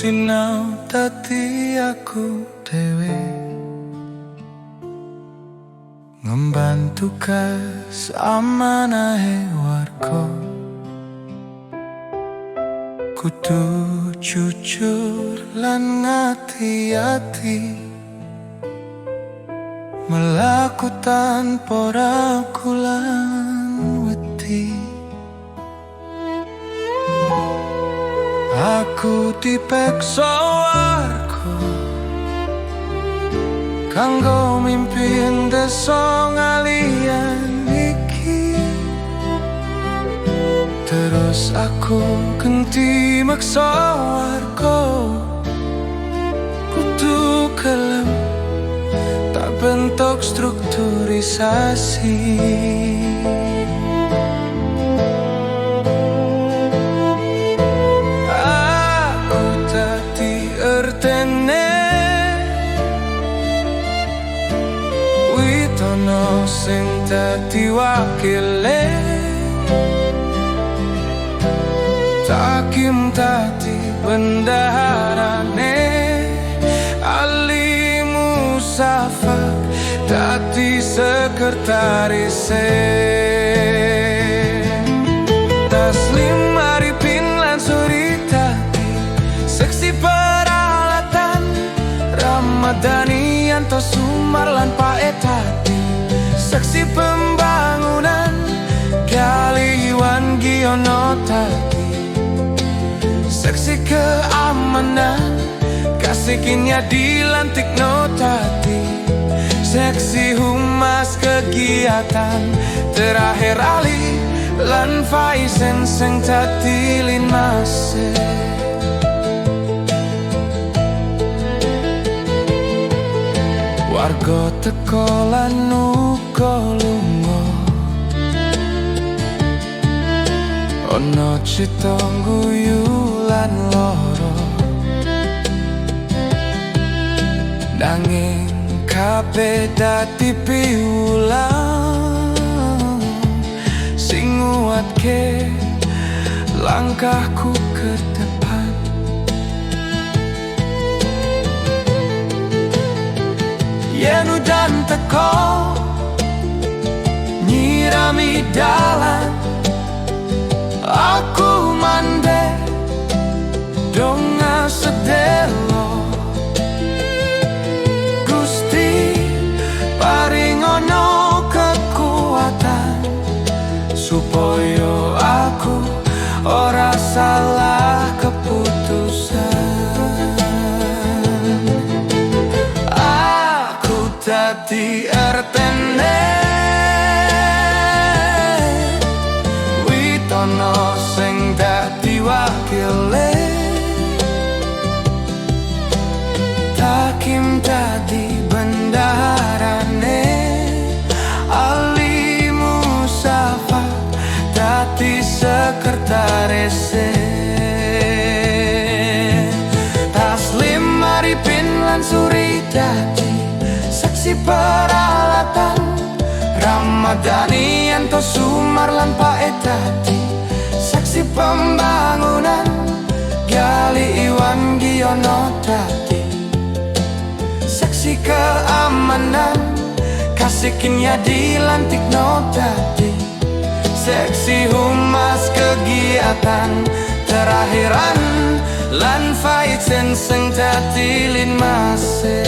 sinau dadi aku dhewe, ngemban tugas amanahe warga. Kudu jujur lan ngati-ati, melaku tanpa ragu lan wedi. Aku dipeksa warga kanggo mimpin desa ngalian iki. Terus aku genti maksa warga kudu gelem tak bentuk strukturisasi. Witono sing dadi wakile, Takim dadi bendaharane, Ali Musafak dadi sekretarise. Taslim Arifin lan Suri dadi seksi peralatan, Ramadhani Yanto Sumar lan Pak Etadi seksi pembangunan, Gali Iwan Giono tadi seksi keamanan, Kasikinnya dilantik no tadi seksi humas kegiatan, terakhir Ali lan Faisen sing dadi linmase. Warga teko lan uga lunga, ana cita ngguyu lan lara, nanging kabeh dadi piwulang sing nguatke langkahku ke depan. Yen udan teko nyirami dalan, aku mandek donga sedelo, Gusti paringono kekuatan supaya aku ora salah keputusan. Aku dadi RTne Witono sing dadi wakile, Takim dadi bendaharane, Ali Musafak dadi sekretarise. Taslim Arifin lan Suri dadi seksi peralatan, Ramadhani Yanto Sumar lan Pak Etadi seksi pembangunan, Gali Iwan Giono tadi seksi keamanan, Kasikinnya dilantik no tadi seksi humas kegiatan, terakhiran lan Faisen sing dadi linmase.